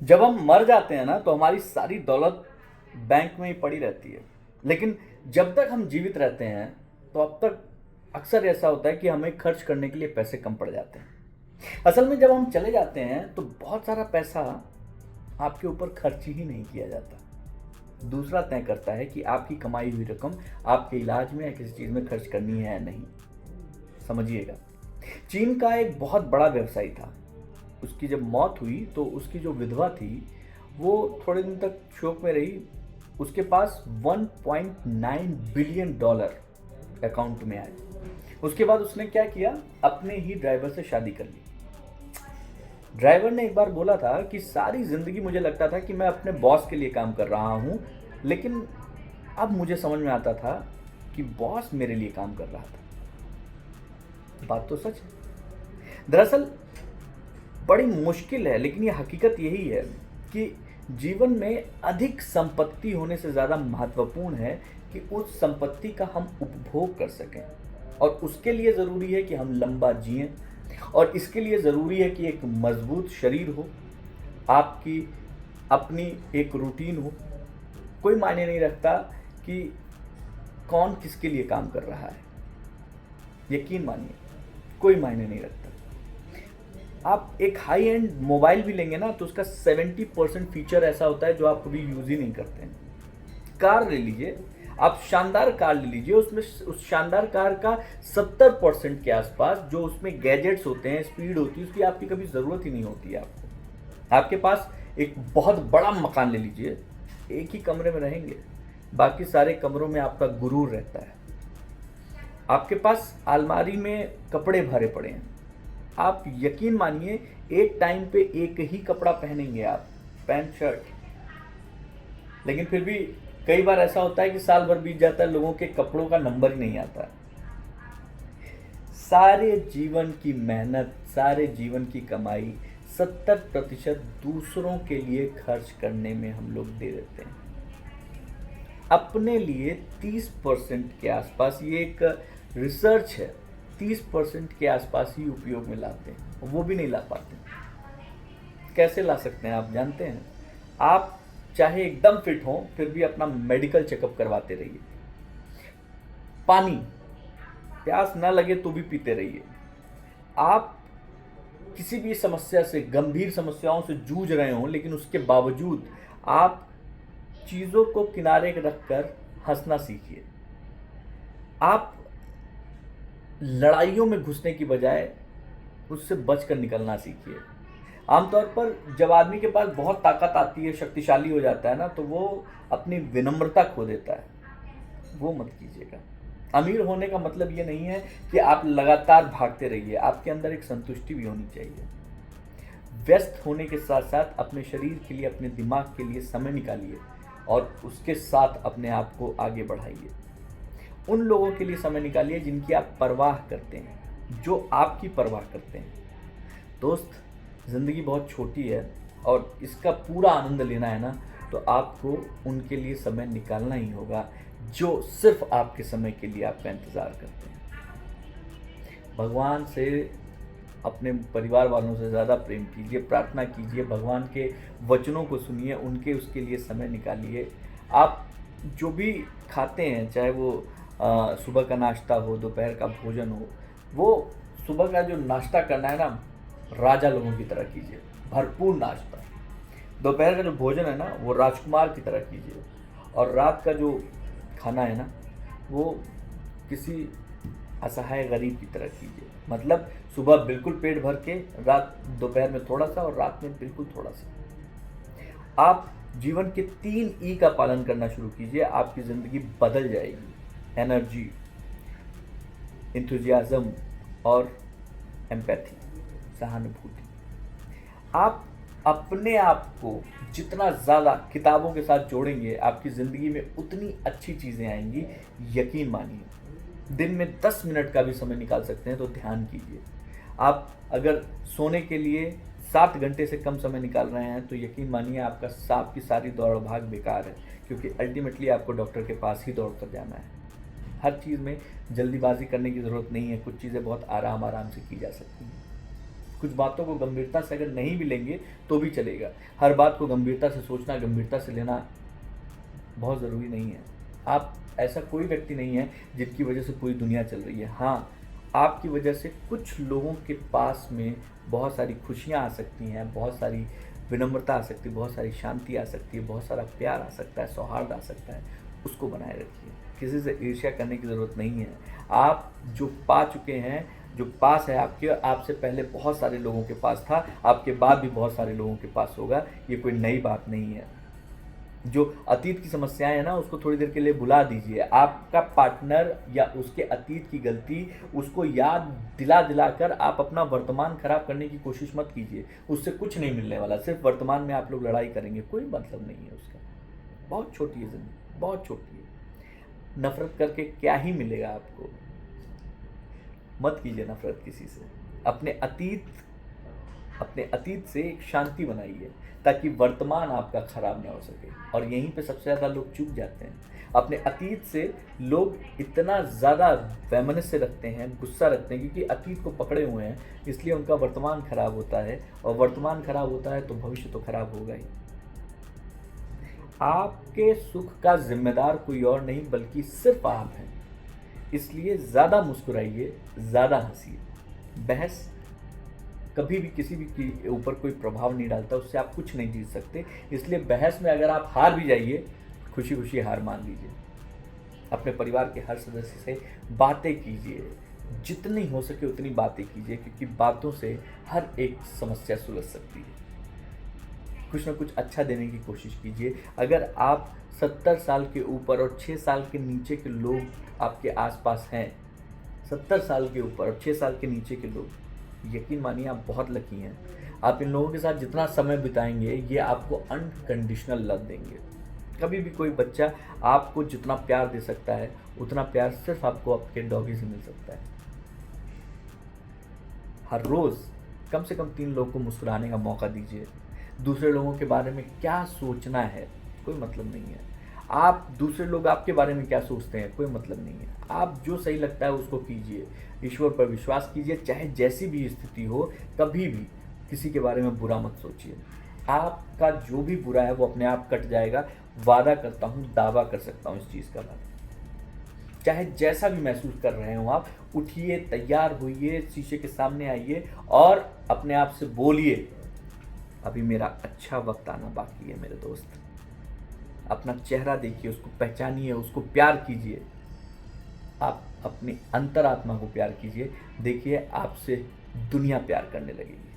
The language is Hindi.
जब हम मर जाते हैं ना तो हमारी सारी दौलत बैंक में ही पड़ी रहती है, लेकिन जब तक हम जीवित रहते हैं तो अब तक अक्सर ऐसा होता है कि हमें खर्च करने के लिए पैसे कम पड़ जाते हैं। असल में जब हम चले जाते हैं तो बहुत सारा पैसा आपके ऊपर खर्च ही नहीं किया जाता। दूसरा तय करता है कि आपकी कमाई हुई रकम आपके इलाज में या किसी चीज़ में खर्च करनी है या नहीं। समझिएगा, चीन का एक बहुत बड़ा व्यवसायी था। उसकी जब मौत हुई तो उसकी जो विधवा थी वो थोड़े दिन तक शोक में रही। उसके पास 1.9 बिलियन डॉलर अकाउंट में आए। उसके बाद उसने क्या किया, अपने ही ड्राइवर से शादी कर ली। ड्राइवर ने एक बार बोला था कि सारी जिंदगी मुझे लगता था कि मैं अपने बॉस के लिए काम कर रहा हूं, लेकिन अब मुझे समझ में आता था कि बॉस मेरे लिए काम कर रहा था। बात तो सच है। दरअसल बड़ी मुश्किल है, लेकिन ये हकीकत यही है कि जीवन में अधिक संपत्ति होने से ज़्यादा महत्वपूर्ण है कि उस संपत्ति का हम उपभोग कर सकें, और उसके लिए ज़रूरी है कि हम लंबा जिएं, और इसके लिए ज़रूरी है कि एक मजबूत शरीर हो, आपकी अपनी एक रूटीन हो। कोई मायने नहीं रखता कि कौन किसके लिए काम कर रहा है, यकीन मानिए कोई मायने नहीं रखता। आप एक हाई एंड मोबाइल भी लेंगे ना तो उसका 70% फीचर ऐसा होता है जो आप कभी यूज़ ही नहीं करते हैं। कार ले लीजिए, आप शानदार कार ले लीजिए, उसमें उस शानदार कार का 70% के आसपास जो उसमें गैजेट्स होते हैं, स्पीड होती है, उसकी आपकी कभी ज़रूरत ही नहीं होती है आपको। आपके पास एक बहुत बड़ा मकान ले लीजिए, एक ही कमरे में रहेंगे, बाकी सारे कमरों में आपका गुरूर रहता है। आपके पास अलमारी में कपड़े भरे पड़े हैं, आप यकीन मानिए एक टाइम पे एक ही कपड़ा पहनेंगे आप, पैंट शर्ट, लेकिन फिर भी कई बार ऐसा होता है कि साल भर बीत जाता है, लोगों के कपड़ों का नंबर ही नहीं आता। सारे जीवन की मेहनत, सारे जीवन की कमाई 70% दूसरों के लिए खर्च करने में हम लोग दे देते हैं। अपने लिए 30% के आसपास, ये एक रिसर्च है, 30% के आसपास ही उपयोग में लाते हैं, वो भी नहीं ला पाते। कैसे ला सकते हैं आप जानते हैं? आप चाहे एकदम फिट हो फिर भी अपना मेडिकल चेकअप करवाते रहिए। पानी, प्यास ना लगे तो भी पीते रहिए। आप किसी भी समस्या से, गंभीर समस्याओं से जूझ रहे हो, लेकिन उसके बावजूद आप चीज़ों को किनारे रखकर हंसना सीखिए। आप लड़ाइयों में घुसने की बजाय उससे बचकर निकलना सीखिए। आमतौर पर जब आदमी के पास बहुत ताकत आती है, शक्तिशाली हो जाता है ना, तो वो अपनी विनम्रता खो देता है। वो मत कीजिएगा। अमीर होने का मतलब ये नहीं है कि आप लगातार भागते रहिए, आपके अंदर एक संतुष्टि भी होनी चाहिए। व्यस्त होने के साथ साथ अपने शरीर के लिए, अपने दिमाग के लिए समय निकालिए, और उसके साथ अपने आप को आगे बढ़ाइए। उन लोगों के लिए समय निकालिए जिनकी आप परवाह करते हैं, जो आपकी परवाह करते हैं। दोस्त, ज़िंदगी बहुत छोटी है और इसका पूरा आनंद लेना है ना, तो आपको उनके लिए समय निकालना ही होगा जो सिर्फ आपके समय के लिए आपका इंतज़ार करते हैं। भगवान से, अपने परिवार वालों से ज़्यादा प्रेम कीजिए, प्रार्थना कीजिए, भगवान के वचनों को सुनिए, उनके उसके लिए समय निकालिए। आप जो भी खाते हैं, चाहे वो सुबह का नाश्ता हो, दोपहर का भोजन हो, वो सुबह का जो नाश्ता करना है ना, राजा लोगों की तरह कीजिए, भरपूर नाश्ता। दोपहर का जो भोजन है ना, वो राजकुमार की तरह कीजिए, और रात का जो खाना है ना, वो किसी असहाय गरीब की तरह कीजिए। मतलब सुबह बिल्कुल पेट भर के, दोपहर में थोड़ा सा, और रात में बिल्कुल थोड़ा सा। आप जीवन के 3 ई का पालन करना शुरू कीजिए, आपकी ज़िंदगी बदल जाएगी। एनर्जी, इंथुजियाज़म और एम्पैथी, सहानुभूति। आप अपने आप को जितना ज़्यादा किताबों के साथ जोड़ेंगे, आपकी ज़िंदगी में उतनी अच्छी चीज़ें आएंगी, यकीन मानिए। दिन में 10 मिनट का भी समय निकाल सकते हैं तो ध्यान कीजिए। आप अगर सोने के लिए 7 घंटे से कम समय निकाल रहे हैं तो यकीन मानिए आपकी सारी दौड़ भाग बेकार है, क्योंकि अल्टीमेटली आपको डॉक्टर के पास ही दौड़ कर जाना है। हर चीज़ में जल्दीबाजी करने की ज़रूरत नहीं है, कुछ चीज़ें बहुत आराम आराम से की जा सकती हैं। कुछ बातों को गंभीरता से अगर नहीं भी लेंगे तो भी चलेगा। हर बात को गंभीरता से सोचना, गंभीरता से लेना बहुत ज़रूरी नहीं है। आप ऐसा कोई व्यक्ति नहीं है जिनकी वजह से पूरी दुनिया चल रही है। हाँ, आपकी वजह से कुछ लोगों के पास में बहुत सारी खुशियाँ आ सकती हैं, बहुत सारी विनम्रता आ सकती है, बहुत सारी शांति आ सकती है, बहुत सारा प्यार आ सकता है, सौहार्द आ सकता है। उसको बनाए रखिए। किसी से ईर्ष्या करने की ज़रूरत नहीं है। आप जो पा चुके हैं, जो पास है आपके, आपसे पहले बहुत सारे लोगों के पास था, आपके बाद भी बहुत सारे लोगों के पास होगा। ये कोई नई बात नहीं है। जो अतीत की समस्याएं हैं ना, उसको थोड़ी देर के लिए भुला दीजिए। आपका पार्टनर या उसके अतीत की गलती, उसको याद दिला दिला कर आप अपना वर्तमान खराब करने की कोशिश मत कीजिए। उससे कुछ नहीं मिलने वाला, सिर्फ वर्तमान में आप लोग लड़ाई करेंगे, कोई मतलब नहीं है उसका। बहुत छोटी है ज़िंदगी, बहुत छोटी है। नफरत करके क्या ही मिलेगा आपको। मत कीजिए नफरत किसी से। अपने अतीत से एक शांति बनाइए ताकि वर्तमान आपका खराब ना हो सके। और यहीं पे सबसे ज़्यादा लोग चूक जाते हैं। अपने अतीत से लोग इतना ज़्यादा वैमनस्य रखते हैं, गुस्सा रखते हैं, क्योंकि अतीत को पकड़े हुए हैं, इसलिए उनका वर्तमान खराब होता है। और वर्तमान खराब होता है तो भविष्य तो खराब होगा ही। आपके सुख का जिम्मेदार कोई और नहीं बल्कि सिर्फ आप हैं। इसलिए ज़्यादा मुस्कुराइए, ज़्यादा हंसिए। बहस कभी भी किसी भी के ऊपर कोई प्रभाव नहीं डालता, उससे आप कुछ नहीं जीत सकते। इसलिए बहस में अगर आप हार भी जाइए, खुशी खुशी हार मान लीजिए। अपने परिवार के हर सदस्य से बातें कीजिए, जितनी हो सके उतनी बातें कीजिए, क्योंकि बातों से हर एक समस्या सुलझ सकती है। कुछ ना कुछ अच्छा देने की कोशिश कीजिए। अगर आप 70 साल के ऊपर और 6 साल के नीचे के लोग आपके आसपास हैं, 70 साल के ऊपर और 6 साल के नीचे के लोग, यकीन मानिए आप बहुत लकी हैं। आप इन लोगों के साथ जितना समय बिताएंगे, ये आपको अनकंडीशनल लव देंगे। कभी भी कोई बच्चा आपको जितना प्यार दे सकता है, उतना प्यार सिर्फ आपको आपके डॉगी से मिल सकता है। हर रोज़ कम से कम 3 लोगों को मुस्कुराने का मौका दीजिए। दूसरे लोगों के बारे में क्या सोचना है, कोई मतलब नहीं है। आप दूसरे लोग आपके बारे में क्या सोचते हैं, कोई मतलब नहीं है। आप जो सही लगता है उसको कीजिए। ईश्वर पर विश्वास कीजिए, चाहे जैसी भी स्थिति हो। कभी भी किसी के बारे में बुरा मत सोचिए। आपका जो भी बुरा है वो अपने आप कट जाएगा। वादा करता हूँ, दावा कर सकता हूँ इस चीज़ का। चाहे जैसा भी महसूस कर रहे हो आप, उठिए, तैयार होइए, शीशे के सामने आइए और अपने आप से बोलिए, अभी मेरा अच्छा वक्त आना बाकी है मेरे दोस्त। अपना चेहरा देखिए, उसको पहचानिए, उसको प्यार कीजिए। आप अपनी अंतरात्मा को प्यार कीजिए। देखिए, आपसे दुनिया प्यार करने लगेगी।